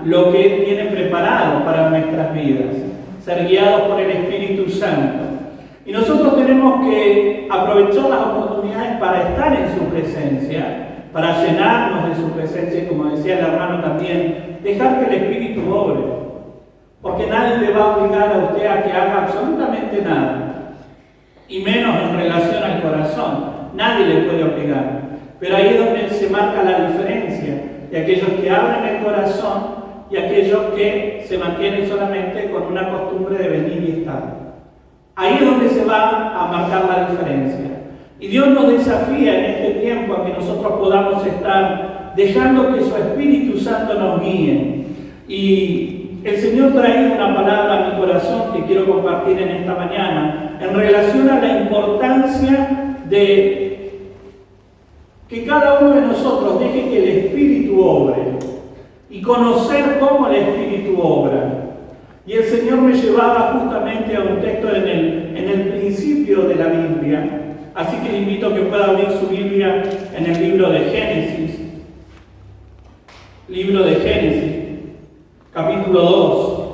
lo que Él tiene preparado para nuestras vidas, ser guiados por el Espíritu Santo. Y nosotros tenemos que aprovechar las oportunidades para estar en su presencia, para llenarnos de su presencia y, como decía el hermano también, dejar que el Espíritu obre. Porque nadie le va a obligar a usted a que haga absolutamente nada, y menos en relación al corazón. Nadie le puede obligar. Pero ahí es donde se marca la diferencia de aquellos que abren el corazón y aquellos que se mantienen solamente con una costumbre de venir y estar. Ahí es donde se va a marcar la diferencia. Y Dios nos desafía en este tiempo a que nosotros podamos estar dejando que su Espíritu Santo nos guíe. Y el Señor trae una palabra a mi corazón que quiero compartir en esta mañana en relación a la importancia de que cada uno de nosotros deje que el Espíritu obre y conocer cómo el Espíritu obra. Y el Señor me llevaba justamente a un texto en el principio de la Biblia. Así que le invito a que pueda abrir su Biblia en el libro de Génesis. Libro de Génesis, capítulo 2.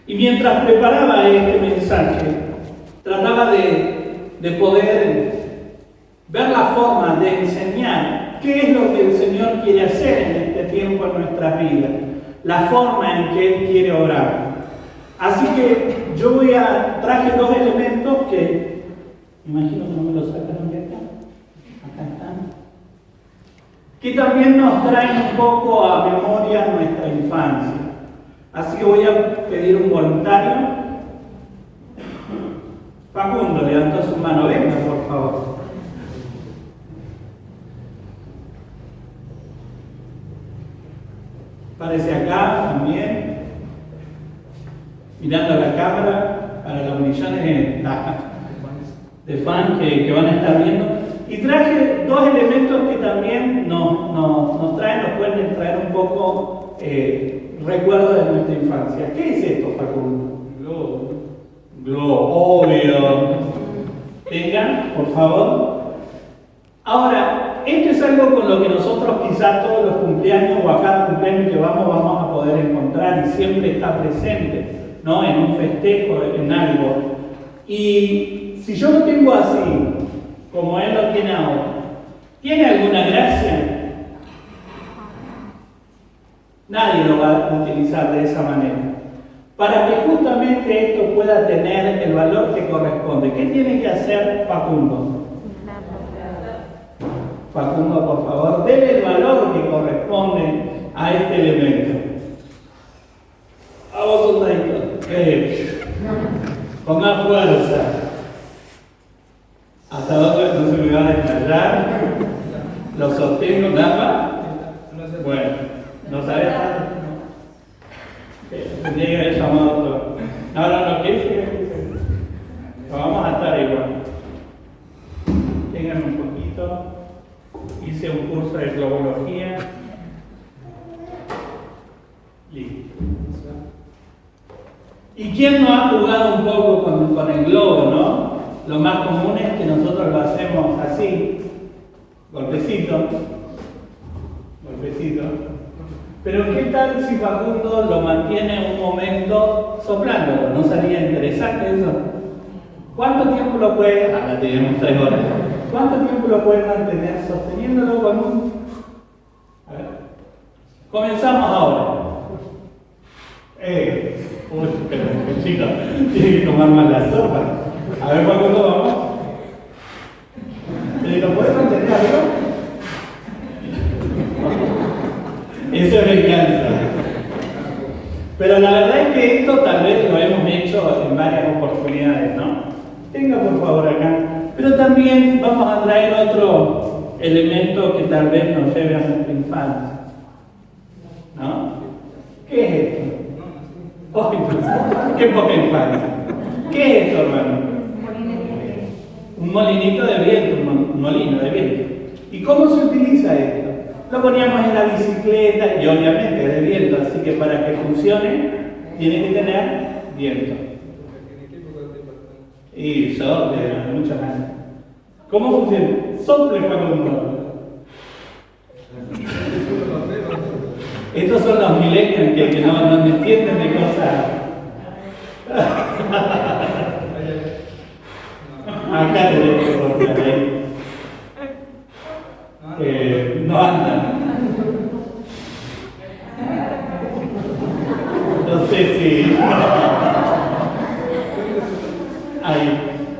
Y mientras preparaba este mensaje, trataba de poder ver la forma de enseñar qué es lo que el Señor quiere hacer en este tiempo en nuestras vidas, la forma en que Él quiere obrar. Así que yo traje dos elementos que, imagino que no me los sacaron de acá, acá están, que también nos traen un poco a memoria nuestra infancia. Así que voy a pedir un voluntario. Facundo levantó su mano, venga por favor. Aparece acá también, mirando a la cámara para los millones de fans que van a estar viendo. Y traje dos elementos que también nos pueden traer un poco recuerdo de nuestra infancia. ¿Qué es esto, Facundo? Globo, obvio. Vengan, por favor. Ahora, esto es algo con lo que nosotros quizás todos los cumpleaños o a cada cumpleaños que vamos a poder encontrar y siempre está presente, ¿no? En un festejo, en algo. Y si yo lo tengo así, como él lo tiene ahora, ¿tiene alguna gracia? Nadie lo va a utilizar de esa manera. Para que justamente esto pueda tener el valor que corresponde, ¿qué tiene que hacer Facundo? Facundo, por favor, dele el valor que corresponde a este elemento. A vos un dadito. Ponga fuerza. Hasta donde no se me va a desmayar. Lo sostengo, nada más. Bueno, no sabes nada. Tendría que haber llamado a otro. No, ¿qué? Vamos a estar igual. Tengan un poquito. Hice un curso de globología. Listo. ¿Y quién no ha jugado un poco con el globo, no? Lo más común es que nosotros lo hacemos así, golpecito. Pero ¿qué tal si Facundo lo mantiene un momento soplándolo? ¿No sería interesante eso? ¿Cuánto tiempo lo puede? Ahora tenemos 3 horas. ¿Cuánto tiempo lo puede mantener sosteniéndolo con un? A ver. Comenzamos ahora. Pero chico, tiene que tomar más la sopa. A ver, Facundo, vamos. ¿Lo puedes mantener arriba? Eso me encanta. Pero la verdad es que esto tal vez lo hemos hecho en varias oportunidades, ¿no? Tenga por favor acá. Pero también vamos a traer otro elemento que tal vez nos lleve a nuestra infancia. ¿No? ¿Qué es esto? Oh, ¡qué poca infancia! ¿Qué es esto, hermano? Un molinito de viento, un molino de viento. ¿Y cómo se utiliza esto? Lo poníamos en la bicicleta y obviamente es de viento, así que para que funcione tiene que tener viento. Y sople, muchas ganas. ¿Cómo funciona? Sople, Facundo. Estos son los millennials que no entienden de cosas. Acá tenemos que soplar ahí. No andan. No sé si. Ahí,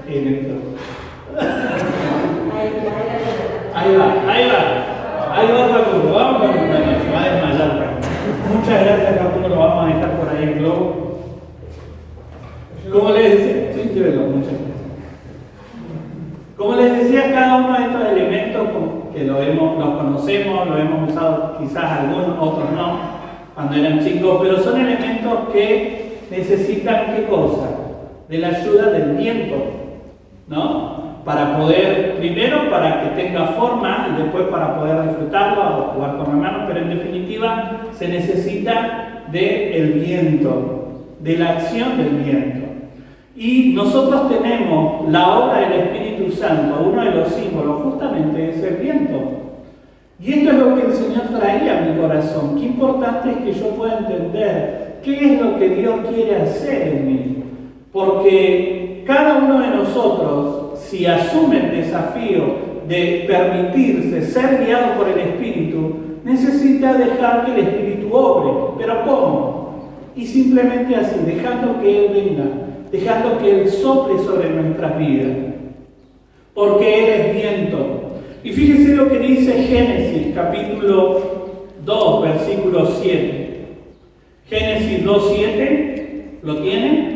en esto. Ahí va Facundo. Vamos Facundo, se va a desmayar. Muchas gracias Facundo, lo vamos a dejar por ahí en globo. Como les decía, sí, llévelo, muchas gracias. Como les decía, cada uno de estos elementos que los conocemos, lo hemos usado quizás algunos, otros no, cuando eran chicos, pero son elementos que necesitan ¿qué cosa? De la ayuda del viento, ¿no? Para poder, primero para que tenga forma y después para poder disfrutarlo o jugar con hermanos, pero en definitiva se necesita del viento, de la acción del viento. Y nosotros tenemos la obra del Espíritu Santo, uno de los símbolos justamente es el viento. Y esto es lo que el Señor traía a mi corazón. Qué importante es que yo pueda entender qué es lo que Dios quiere hacer en mí. Porque cada uno de nosotros, si asume el desafío de permitirse ser guiado por el Espíritu, necesita dejar que el Espíritu obre. ¿Pero cómo? Y simplemente así, dejando que Él venga, dejando que Él sople sobre nuestras vidas. Porque Él es viento. Y fíjense lo que dice Génesis, capítulo 2, versículo 7. Génesis 2:7, ¿lo tienen?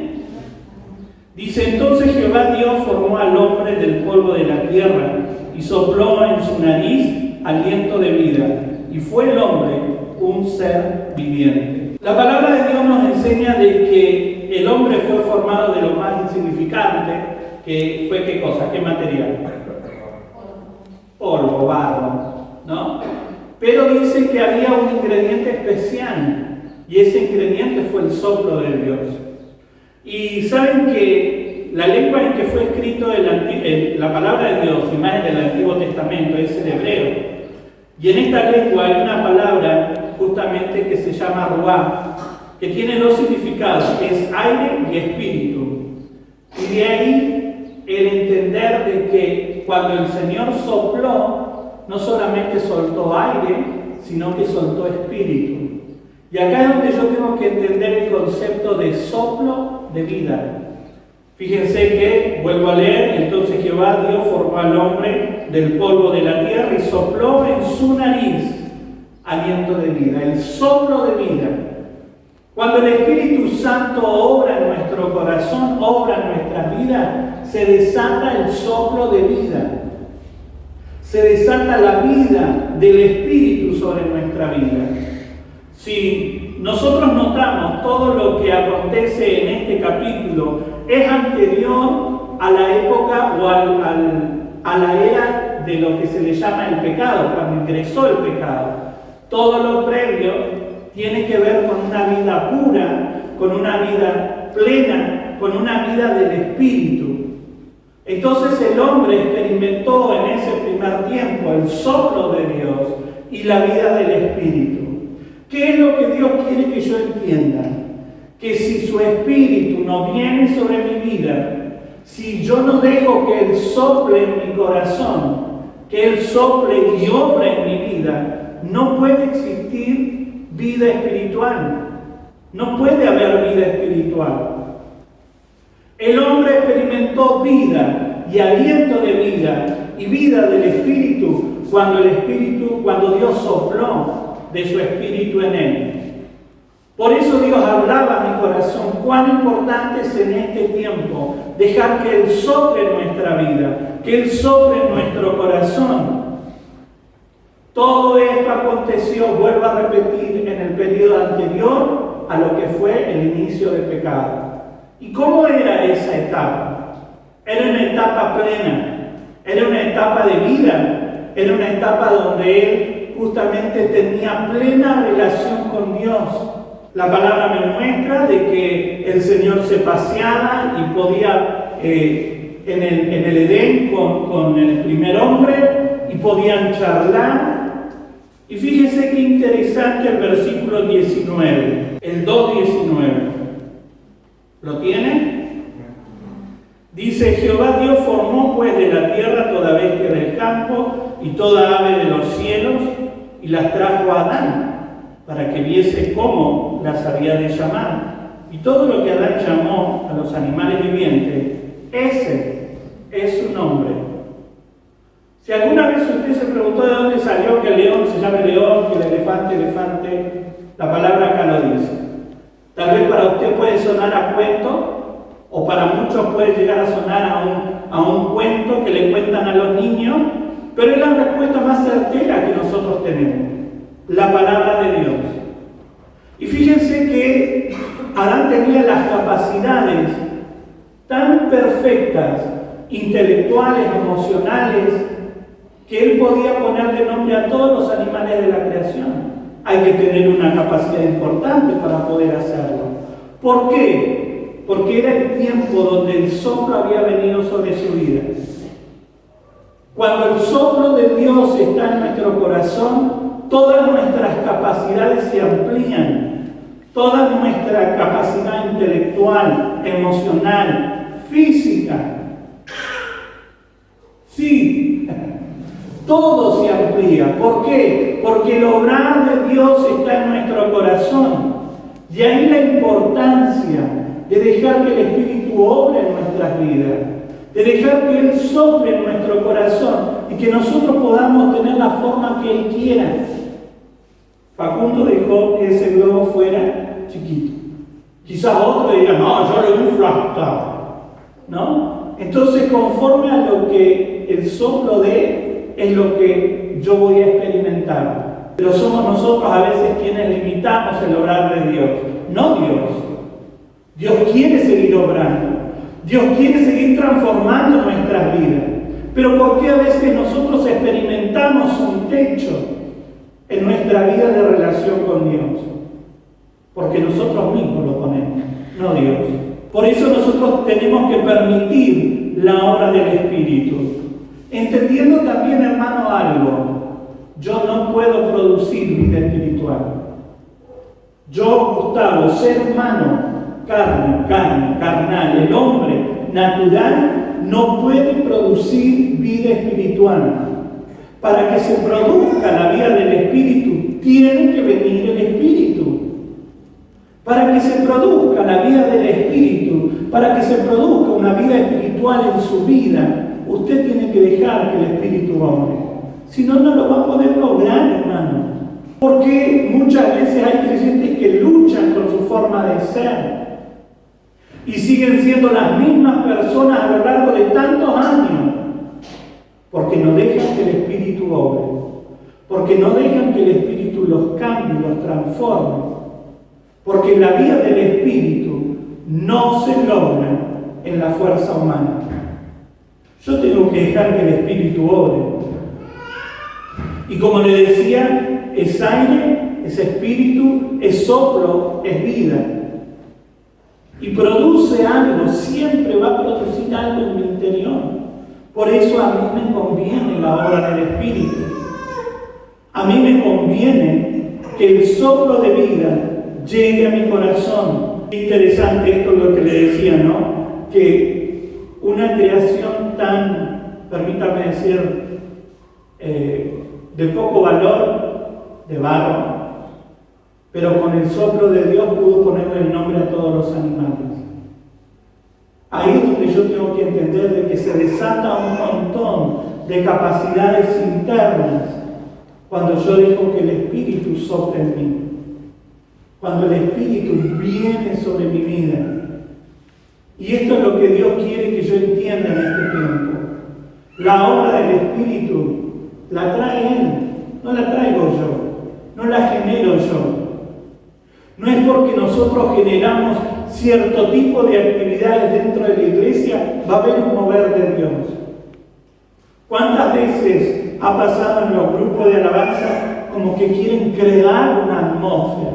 Dice, entonces Jehová Dios formó al hombre del polvo de la tierra y sopló en su nariz aliento de vida, y fue el hombre un ser viviente. La palabra de Dios nos enseña de que el hombre fue formado de lo más insignificante, que fue ¿qué cosa? ¿Qué material? Polvo, barro, ¿no? Pero dice que había un ingrediente especial, y ese ingrediente fue el soplo de Dios. Y saben que la lengua en que fue escrito la palabra de Dios, y más en el Antiguo Testamento, es el hebreo. Y en esta lengua hay una palabra justamente que se llama ruá, que tiene dos significados, que es aire y espíritu. Y de ahí el entender de que cuando el Señor sopló, no solamente soltó aire, sino que soltó espíritu. Y acá es donde yo tengo que entender el concepto de soplo de vida. Fíjense que, vuelvo a leer, entonces Jehová Dios formó al hombre del polvo de la tierra y sopló en su nariz aliento de vida, el soplo de vida. Cuando el Espíritu Santo obra en nuestro corazón, obra en nuestra vida, se desata el soplo de vida. Se desata la vida del Espíritu sobre nuestra vida. Si nosotros notamos todo lo que acontece en este capítulo, es anterior a la época o a la era de lo que se le llama el pecado, cuando ingresó el pecado. Todo lo previo tiene que ver con una vida pura, con una vida plena, con una vida del Espíritu. Entonces el hombre experimentó en ese primer tiempo el soplo de Dios y la vida del Espíritu. ¿Qué es lo que Dios quiere que yo entienda? Que si su Espíritu no viene sobre mi vida, si yo no dejo que Él sople en mi corazón, que Él sople y obre en mi vida, no puede existir vida espiritual. No puede haber vida espiritual. El hombre experimentó vida y aliento de vida y vida del Espíritu cuando Dios sopló de su Espíritu en él. Por eso Dios hablaba a mi corazón cuán importante es en este tiempo dejar que Él sople en nuestra vida, que Él sople en nuestro corazón. Todo esto aconteció, vuelvo a repetir, en el periodo anterior a lo que fue el inicio del pecado. ¿Y cómo era esa etapa? Era una etapa plena, era una etapa de vida, era una etapa donde Él justamente tenía plena relación con Dios. La palabra me muestra de que el Señor se paseaba y podía en el Edén con el primer hombre y podían charlar. Y fíjese qué interesante el versículo 19, el 2:19. ¿Lo tiene? Dice: Jehová Dios formó pues de la tierra toda bestia del campo y toda ave de los cielos y las trajo a Adán para que viese cómo las había de llamar. Y todo lo que Adán llamó a los animales vivientes, ese es su nombre. Si alguna vez usted se preguntó de dónde salió que el león se llame león, que el elefante, elefante, la palabra acá lo dice. Tal vez para usted puede sonar a cuento, o para muchos puede llegar a sonar a un cuento que le cuentan a los niños, pero es la respuesta más certera que nosotros tenemos, la palabra de Dios. Y fíjense que Adán tenía las capacidades tan perfectas, intelectuales, emocionales, que él podía ponerle nombre a todos los animales de la creación. Hay que tener una capacidad importante para poder hacerlo. ¿Por qué? Porque era el tiempo donde el soplo había venido sobre su vida. Cuando el soplo de Dios está en nuestro corazón, todas nuestras capacidades se amplían. Toda nuestra capacidad intelectual, emocional, física. Sí, todo se amplía. ¿Por qué? Porque el obrar de Dios está en nuestro corazón. Y ahí la importancia de dejar que el Espíritu obre en nuestras vidas, de dejar que Él sople en nuestro corazón y que nosotros podamos tener la forma que Él quiera. Facundo dejó que ese globo fuera chiquito. Quizás otro diga: no, yo lo inflo hasta, ¿no? Entonces, conforme a lo que el soplo dé, es lo que yo voy a experimentar. Pero somos nosotros a veces quienes limitamos el obrar de Dios, no Dios. Dios quiere seguir obrando. Dios quiere seguir transformando nuestras vidas. Pero ¿por qué a veces nosotros experimentamos un techo en nuestra vida de relación con Dios? Porque nosotros mismos lo ponemos, no Dios. Por eso nosotros tenemos que permitir la obra del Espíritu. Entendiendo también, hermano, algo. Yo no puedo producir vida espiritual. Yo, Gustavo, ser humano, carnal, el hombre natural, no puede producir vida espiritual. Para que se produzca la vida del Espíritu, tiene que venir el Espíritu. Para que se produzca la vida del Espíritu, para que se produzca una vida espiritual en su vida, usted tiene que dejar que el Espíritu obre. Si no, no lo va a poder lograr, hermano. Porque muchas veces hay creyentes que luchan con su forma de ser y siguen siendo las mismas personas a lo largo de tantos años, porque no dejan que el Espíritu obre, porque no dejan que el Espíritu los cambie, los transforme, porque la vida del Espíritu no se logra en la fuerza humana. Yo tengo que dejar que el Espíritu obre. Y como le decía, es aire, es espíritu, es soplo, es vida. Y produce algo, siempre va a producir algo en mi interior. Por eso a mí me conviene la obra del Espíritu. A mí me conviene que el soplo de vida llegue a mi corazón. Interesante esto es lo que le decía, ¿no? Que una creación tan, permítame decir, de poco valor, de barro, pero con el soplo de Dios pudo ponerle el nombre a todos los animales. Ahí es donde yo tengo que entender de que se desata un montón de capacidades internas cuando yo dejo que el Espíritu sople en mí, cuando el Espíritu viene sobre mi vida. Y esto es lo que Dios quiere que yo entienda en este tiempo. La obra del Espíritu la trae Él, no la traigo yo, no la genero yo. No es porque nosotros generamos cierto tipo de actividades dentro de la iglesia, va a haber un mover de Dios. ¿Cuántas veces ha pasado en los grupos de alabanza como que quieren crear una atmósfera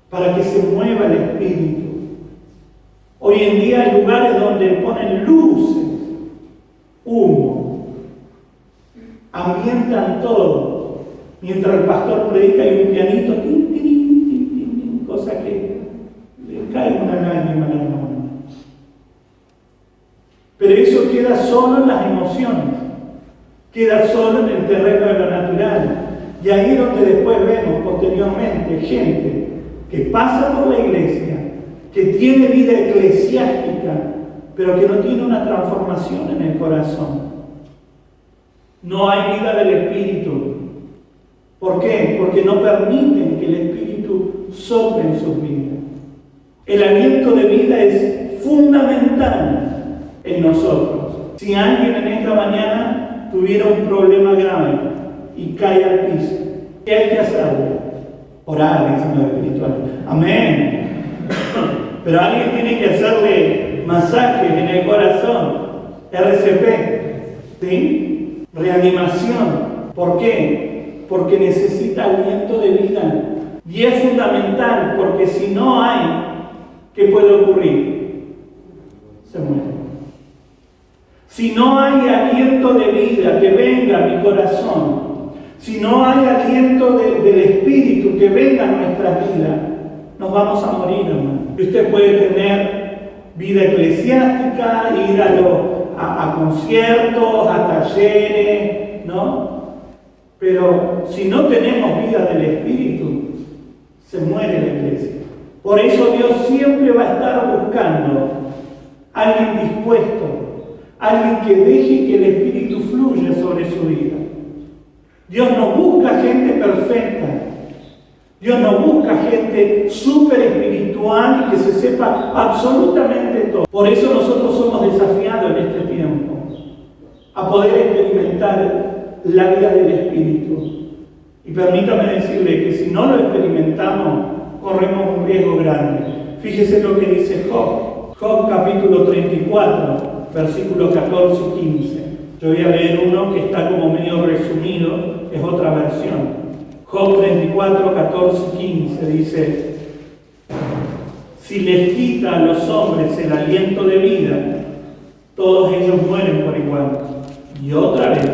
para que se mueva el Espíritu? Hoy en día hay lugares donde ponen luces, humo, ambientan todo, mientras el pastor predica y un pianito, cosa que le cae una lágrima al hermano. Pero eso queda solo en las emociones, queda solo en el terreno de lo natural. Y ahí es donde después vemos posteriormente gente que pasa por la iglesia, que tiene vida eclesiástica, pero que no tiene una transformación en el corazón. No hay vida del Espíritu. ¿Por qué? Porque no permiten que el Espíritu sople en sus vidas. El aliento de vida es fundamental en nosotros. Si alguien en esta mañana tuviera un problema grave y cae al piso, ¿qué hay que hacerle? Orar, dicen los espirituales. Amén. Pero alguien tiene que hacerle masajes en el corazón, RCP, ¿sí? Reanimación. ¿Por qué? Porque necesita aliento de vida. Y es fundamental, porque si no hay, ¿qué puede ocurrir? Se muere. Si no hay aliento de vida que venga a mi corazón, si no hay aliento del Espíritu que venga a nuestra vida, nos vamos a morir, hermano. Y usted puede tener vida eclesiástica, ir a conciertos, a talleres, ¿no? Pero si no tenemos vida del Espíritu, se muere la iglesia. Por eso Dios siempre va a estar buscando a alguien dispuesto, alguien que deje que el Espíritu fluya sobre su vida. Dios no busca gente perfecta. Dios no busca gente súper espiritual y que se sepa absolutamente todo. Por eso nosotros somos desafiados en este tiempo a poder experimentar la vida del Espíritu. Y permítame decirle que si no lo experimentamos, corremos un riesgo grande. Fíjese lo que dice Job. Job capítulo 34, versículos 14 y 15. Yo voy a leer uno que está como medio resumido, es otra versión. Job 34, 14 y 15 dice: Si les quita a los hombres el aliento de vida, todos ellos mueren por igual y otra vez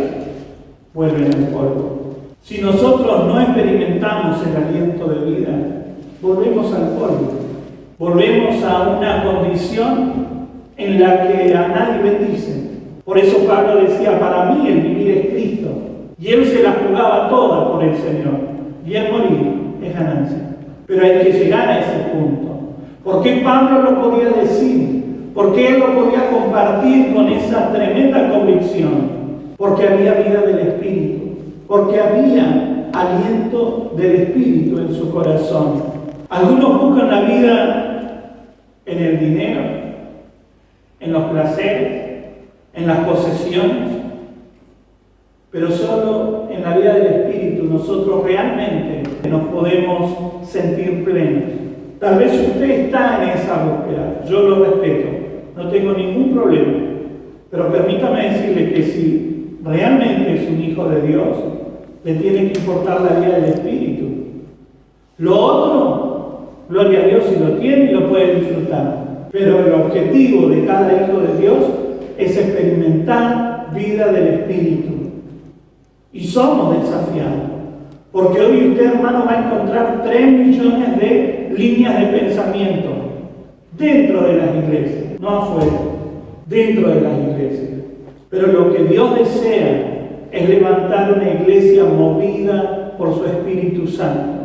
vuelven al polvo. Si nosotros no experimentamos el aliento de vida, volvemos al polvo. Volvemos a una condición en la que a nadie bendice. Por eso Pablo decía, para mí el vivir es Cristo. Y él se la jugaba toda por el Señor. Y el morir es ganancia. Pero hay que llegar a ese punto. ¿Por qué Pablo lo podía decir? ¿Por qué él lo podía compartir con esa tremenda convicción? Porque había vida del Espíritu. Porque había aliento del Espíritu en su corazón. Algunos buscan la vida en el dinero, en los placeres, en las posesiones, pero solo en la vida del Espíritu nosotros realmente nos podemos sentir plenos. Tal vez usted está en esa búsqueda, yo lo respeto, no tengo ningún problema, pero permítame decirle que si realmente es un hijo de Dios, le tiene que importar la vida del Espíritu. Lo otro, gloria a Dios si lo tiene y lo puede disfrutar, pero el objetivo de cada hijo de Dios es experimentar vida del Espíritu. Y somos desafiados, porque hoy usted, hermano, va a encontrar 3 millones de líneas de pensamiento dentro de las iglesias, no afuera, dentro de las iglesias. Pero lo que Dios desea es levantar una iglesia movida por su Espíritu Santo,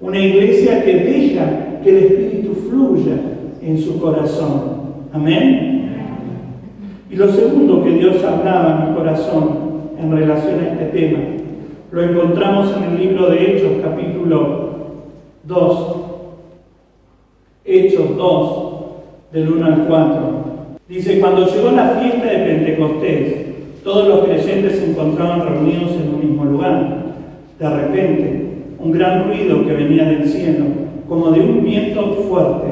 una iglesia que deja que el Espíritu fluya en su corazón. Amén. Y lo segundo que Dios hablaba en mi corazón en relación a este tema, lo encontramos en el libro de Hechos, capítulo 2. Hechos 2, del 1 al 4. Dice, cuando llegó la fiesta de Pentecostés, todos los creyentes se encontraban reunidos en un mismo lugar. De repente, un gran ruido que venía del cielo, como de un viento fuerte,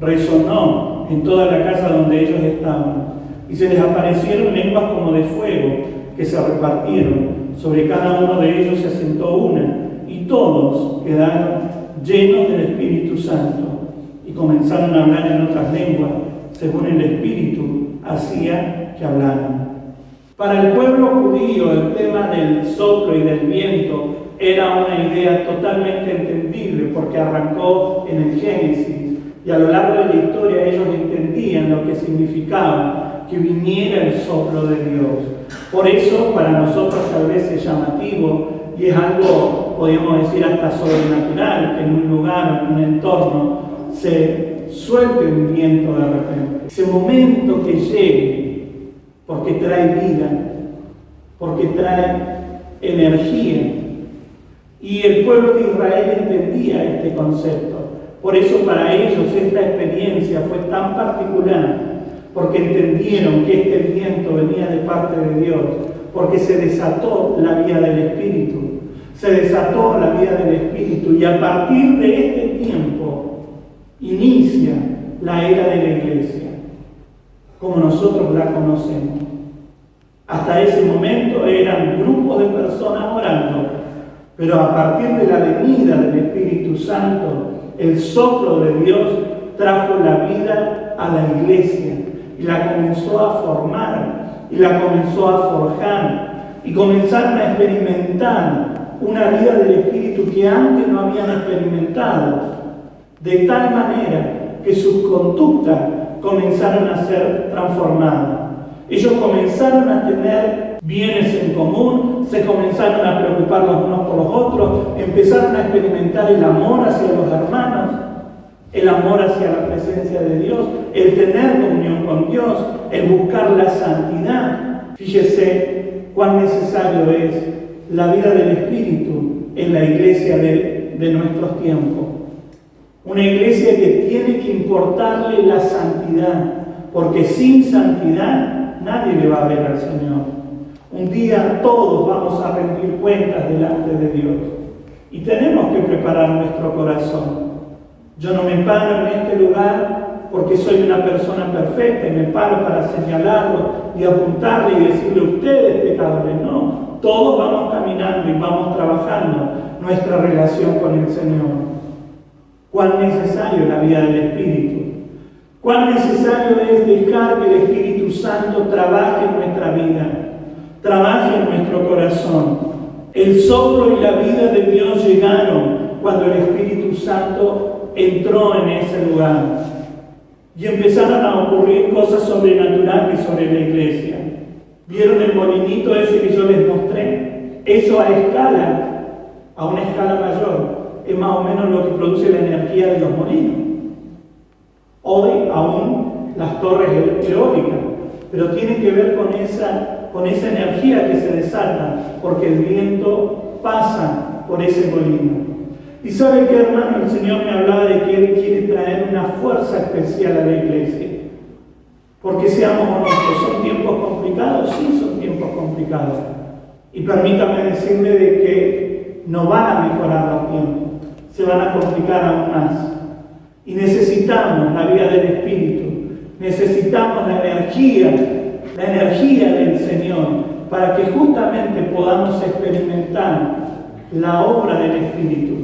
resonó en toda la casa donde ellos estaban, y se les aparecieron lenguas como de fuego que se repartieron. Sobre cada uno de ellos se asentó una, y todos quedaron llenos del Espíritu Santo, y comenzaron a hablar en otras lenguas, según el Espíritu hacía que hablaran. Para el pueblo judío, el tema del soplo y del viento era una idea totalmente entendible, porque arrancó en el Génesis, y a lo largo de la historia ellos entendían lo que significaba que viniera el soplo de Dios. Por eso para nosotros tal vez es llamativo y es algo, podríamos decir, hasta sobrenatural, que en un lugar, en un entorno, se suelte un viento de repente. Ese momento que llegue, porque trae vida, porque trae energía. Y el pueblo de Israel entendía este concepto. Por eso para ellos esta experiencia fue tan particular, porque entendieron que este viento venía de parte de Dios, porque se desató la vida del Espíritu, se desató la vida del Espíritu, y a partir de este tiempo inicia la era de la iglesia, como nosotros la conocemos. Hasta ese momento eran grupos de personas orando, pero a partir de la venida del Espíritu Santo, el soplo de Dios trajo la vida a la iglesia, y la comenzó a formar, y la comenzó a forjar, y comenzaron a experimentar una vida del Espíritu que antes no habían experimentado, de tal manera que sus conductas comenzaron a ser transformadas. Ellos comenzaron a tener bienes en común, se comenzaron a preocupar los unos por los otros, empezaron a experimentar el amor hacia los hermanos, el amor hacia la presencia de Dios, el tener comunión con Dios, el buscar la santidad. Fíjese cuán necesario es la vida del Espíritu en la iglesia de nuestros tiempos. Una iglesia que tiene que importarle la santidad, porque sin santidad nadie le va a ver al Señor. Un día todos vamos a rendir cuentas delante de Dios, y tenemos que preparar nuestro corazón. Yo no me paro en este lugar porque soy una persona perfecta y me paro para señalarlo y apuntarle y decirle a ustedes pecadores. No, todos vamos caminando y vamos trabajando nuestra relación con el Señor. cuán necesario es la vida del Espíritu, cuán necesario es dejar que el Espíritu Santo trabaje en nuestra vida, trabaje en nuestro corazón. El soplo y la vida de Dios llegaron cuando el Espíritu Santo entró en ese lugar y empezaron a ocurrir cosas sobrenaturales sobre la iglesia. ¿Vieron el molinito ese que yo les mostré? Eso a una escala mayor, es más o menos lo que produce la energía de los molinos. Hoy aún las torres eólicas, pero tiene que ver con esa energía que se desata, porque el viento pasa por ese molino. Y ¿sabe qué, hermano? El Señor me hablaba de que Él quiere traer una fuerza especial a la iglesia. Porque seamos honestos, ¿son tiempos complicados? Sí, son tiempos complicados. Y permítame decirle de que no van a mejorar los tiempos, se van a complicar aún más. Y necesitamos la vida del Espíritu, necesitamos la energía del Señor, para que justamente podamos experimentar la obra del Espíritu,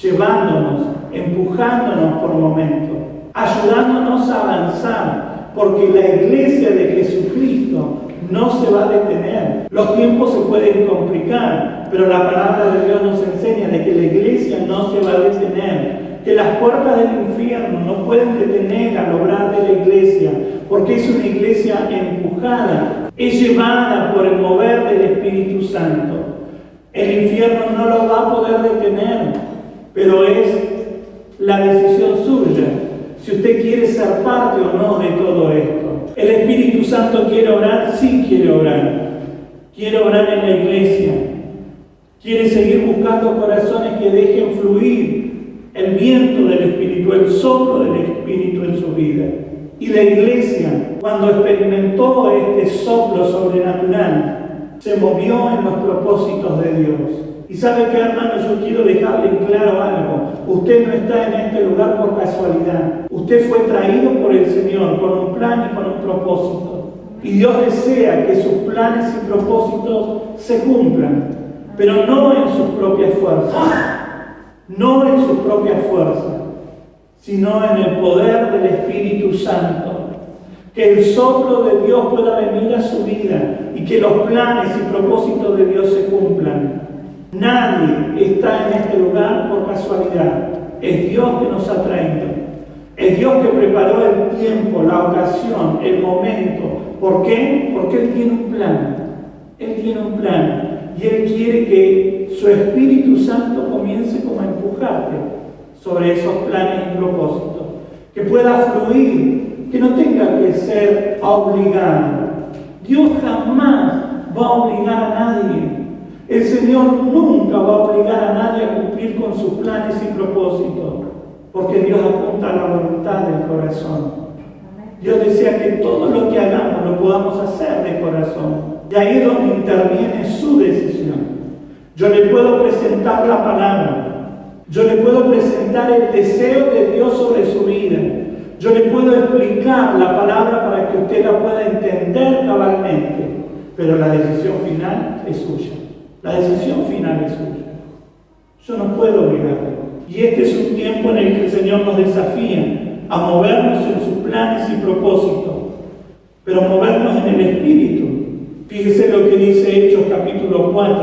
llevándonos, empujándonos por momentos, ayudándonos a avanzar, porque la iglesia de Jesucristo no se va a detener. Los tiempos se pueden complicar, pero la palabra de Dios nos enseña de que la iglesia no se va a detener, que las puertas del infierno no pueden detener al obrar de la iglesia, porque es una iglesia empujada, es llevada por el mover del Espíritu Santo. El infierno no lo va a poder detener, pero es la decisión suya, si usted quiere ser parte o no de todo esto. ¿El Espíritu Santo quiere obrar? Sí quiere obrar. Quiere obrar en la iglesia. Quiere seguir buscando corazones que dejen fluir el viento del Espíritu, el soplo del Espíritu en su vida. Y la iglesia, cuando experimentó este soplo sobrenatural, se movió en los propósitos de Dios. Y ¿sabe qué, hermano? Yo quiero dejarle claro algo. Usted no está en este lugar por casualidad. Usted fue traído por el Señor con un plan y con un propósito. Y Dios desea que sus planes y propósitos se cumplan, pero no en sus propias fuerzas. No en sus propias fuerzas, sino en el poder del Espíritu Santo. Que el soplo de Dios pueda venir a su vida y que los planes y propósitos de Dios se cumplan. Nadie está en este lugar por casualidad. Es Dios que nos ha traído. Es Dios que preparó el tiempo, la ocasión, el momento. ¿Por qué? Porque Él tiene un plan. Él tiene un plan. Y Él quiere que su Espíritu Santo comience como a empujarte sobre esos planes y propósitos. Que pueda fluir, que no tenga que ser obligado. Dios jamás va a obligar a nadie. El Señor nunca va a obligar a nadie a cumplir con sus planes y propósitos, porque Dios apunta a la voluntad del corazón. Dios desea que todo lo que hagamos lo podamos hacer de corazón. Y ahí es donde interviene su decisión. Yo le puedo presentar la palabra. Yo le puedo presentar el deseo de Dios sobre su vida. Yo le puedo explicar la palabra para que usted la pueda entender cabalmente. Pero la decisión final es suya. La decisión final es suya. Yo no puedo obligarle. Y este es un tiempo en el que el Señor nos desafía a movernos en sus planes y propósitos, pero movernos en el Espíritu. Fíjese lo que dice Hechos capítulo 4,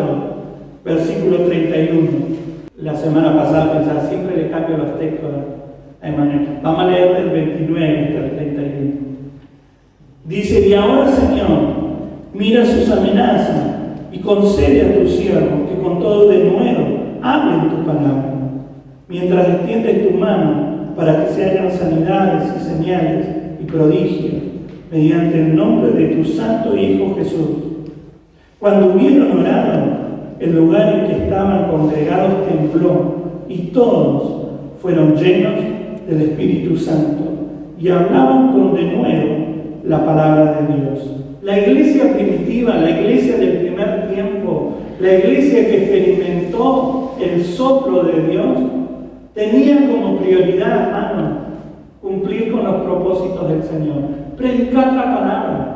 versículo 31. La semana pasada pensaba, siempre le cambio los textos a Emanuel. Vamos a leer del 29 hasta el 31. Dice, y ahora, Señor, mira sus amenazas y concede a tus siervos que con todo denuedo hablen tu palabra, mientras extiendes tu mano para que se hagan sanidades y señales y prodigios mediante el nombre de tu santo Hijo Jesús. Cuando hubieron orado, el lugar en que estaban congregados tembló y todos fueron llenos del Espíritu Santo y hablaban con denuedo la palabra de Dios. La iglesia primitiva, la iglesia del primer tiempo, la iglesia que experimentó el soplo de Dios, tenía como prioridad, hermano, cumplir con los propósitos del Señor, predicar la palabra,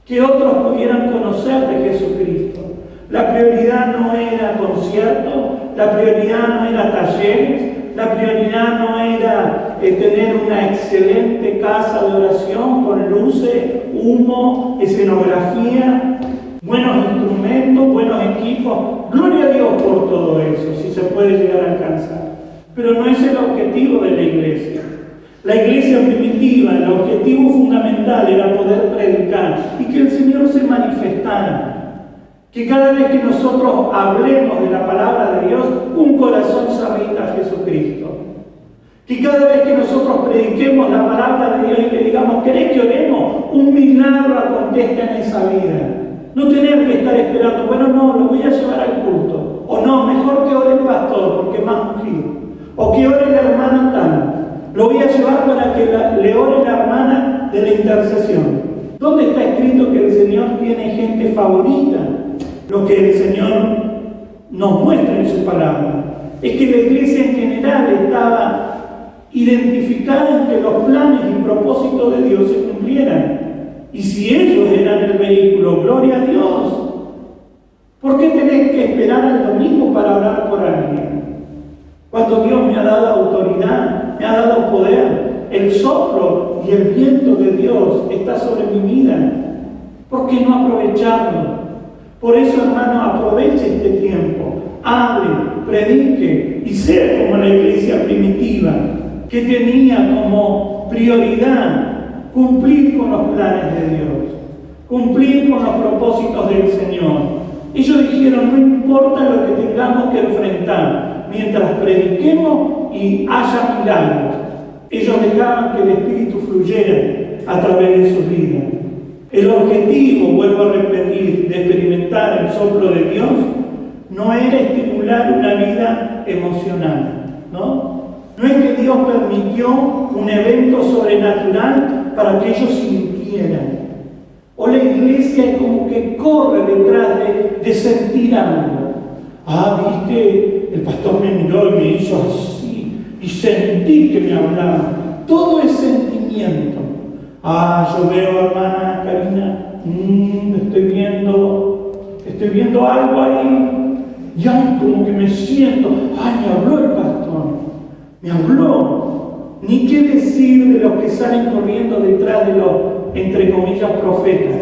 que otros pudieran conocer de Jesucristo, La prioridad no era conciertos, la prioridad no era talleres, la prioridad no era tener una excelente casa de oración con luces, humo, escenografía, buenos instrumentos, buenos equipos. Gloria a Dios por todo eso, si se puede llegar a alcanzar. Pero no es el objetivo de la iglesia. La iglesia primitiva, el objetivo fundamental era poder predicar y que el Señor se manifestara. Que cada vez que nosotros hablemos de la palabra de Dios, un corazón se rinda a Jesucristo. Que cada vez que nosotros prediquemos la palabra de Dios y le digamos, ¿querés que oremos? Un milagro acontezca en esa vida. No tener que estar esperando, bueno, no, lo voy a llevar al culto. O no, mejor que ore el pastor, porque es más ungido. O que ore la hermana tal. Lo voy a llevar para que le ore la hermana de la intercesión. ¿Dónde está escrito que el Señor tiene gente favorita? Lo que el Señor nos muestra en su palabra es que la iglesia en general estaba identificada en que los planes y propósitos de Dios se cumplieran. Y si ellos eran el vehículo, gloria a Dios. ¿Por qué tenés que esperar al domingo para orar por alguien? Cuando Dios me ha dado autoridad, me ha dado poder, el soplo y el viento de Dios está sobre mi vida. ¿Por qué no aprovecharlo? Por eso, hermano, aproveche este tiempo, hable, predique y sea como la iglesia primitiva, que tenía como prioridad cumplir con los planes de Dios, cumplir con los propósitos del Señor. Ellos dijeron, no importa lo que tengamos que enfrentar, mientras prediquemos y haya milagros. Ellos dejaban que el Espíritu fluyera a través de sus vidas. El objetivo, vuelvo a repetir, de experimentar el soplo de Dios no era estimular una vida emocional, ¿no? No es que Dios permitió un evento sobrenatural para que ellos sintieran. O la iglesia es como que corre detrás de sentir algo. Ah, viste, el pastor me miró y me hizo así, y sentí que me hablaba. Todo es sentimiento. Ah, yo veo, hermana Karina, estoy viendo algo ahí, y ay, como que me siento, ay, me habló el pastor, me habló. Ni qué decir de los que salen corriendo detrás de los, entre comillas, profetas,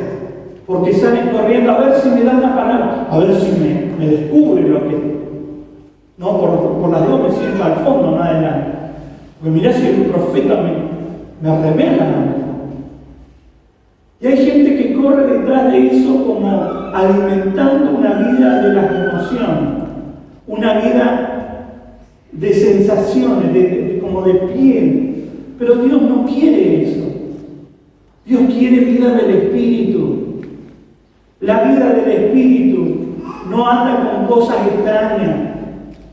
porque salen corriendo a ver si me dan la palabra, a ver si me descubre lo que... No, por las dos me siento al fondo, no adelante. Porque mirá si el profeta me revela algo. Y hay gente que corre detrás de eso como alimentando una vida de las emociones, una vida de sensaciones, como de piel. Pero Dios no quiere eso. Dios quiere vida del Espíritu. La vida del Espíritu no anda con cosas extrañas.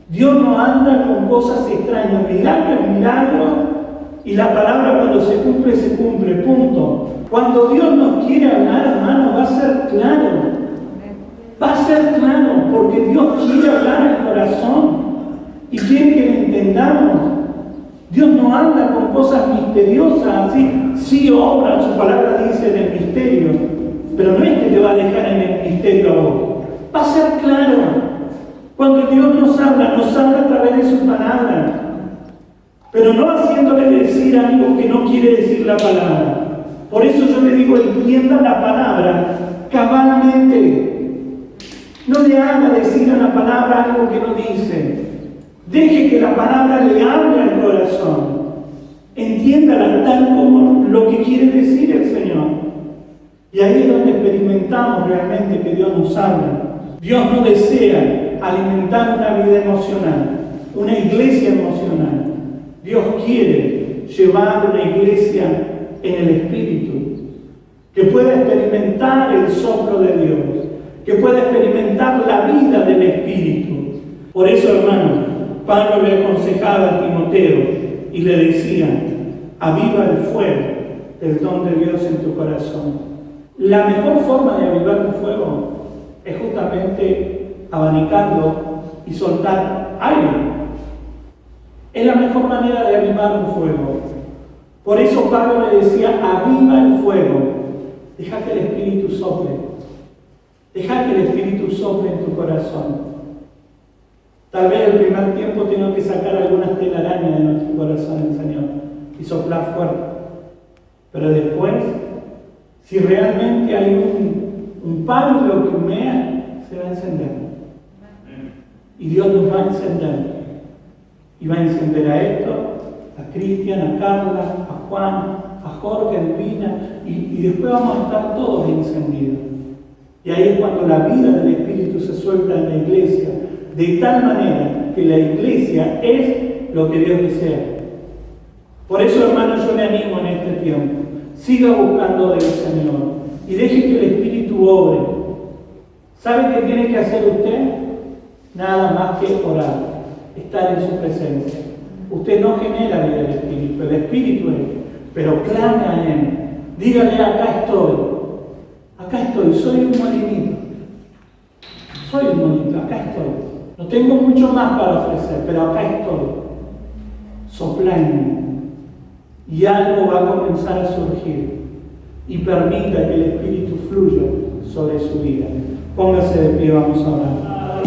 Dios no anda con cosas extrañas. Milagro es milagro y la palabra cuando se cumple, punto. Cuando Dios nos quiere hablar, hermano, va a ser claro. Va a ser claro, porque Dios quiere hablar al corazón y quiere que le entendamos. Dios no anda con cosas misteriosas, así. Sí obra, su palabra dice en el misterio, pero no es que te va a dejar en el misterio a vos. Va a ser claro. Cuando Dios nos habla a través de su palabra, pero no haciéndole decir algo que no quiere decir la palabra. Por eso yo le digo, entienda la palabra cabalmente. No le haga decir a la palabra algo que no dice. Deje que la palabra le hable al corazón. Entiéndala tal como lo que quiere decir el Señor. Y ahí es donde experimentamos realmente que Dios nos habla. Dios no desea alimentar una vida emocional, una iglesia emocional. Dios quiere llevar una iglesia en el Espíritu, que pueda experimentar el soplo de Dios, que pueda experimentar la vida del Espíritu. Por eso, hermano, Pablo le aconsejaba a Timoteo y le decía, aviva el fuego del don de Dios en tu corazón. La mejor forma de avivar un fuego es justamente abanicarlo y soltar aire. Es la mejor manera de avivar un fuego. Por eso Pablo le decía, aviva el fuego. Deja que el Espíritu sople. Deja que el Espíritu sople en tu corazón. Tal vez el primer tiempo tenga que sacar algunas telarañas de nuestro corazón, el Señor, y soplar fuerte. Pero después, si realmente hay un palo que humea, se va a encender. Y Dios nos va a encender. Y va a encender a Héctor, a Cristian, a Carla, a Juan, a Jorge, a Elvina, y después vamos a estar todos encendidos. Y ahí es cuando la vida del Espíritu se suelta en la iglesia, de tal manera que la iglesia es lo que Dios desea. Por eso, hermanos, yo le animo en este tiempo. Siga buscando del Señor y deje que el Espíritu obre. ¿Sabe qué tiene que hacer usted? Nada más que orar, estar en su presencia. Usted no genera vida del Espíritu, el Espíritu es, pero clame a Él. Dígale: acá estoy, soy un molinito. Soy un molinito, acá estoy. No tengo mucho más para ofrecer, pero acá estoy. Sopla en mí. Y algo va a comenzar a surgir. Y permita que el Espíritu fluya sobre su vida. Póngase de pie, vamos a orar.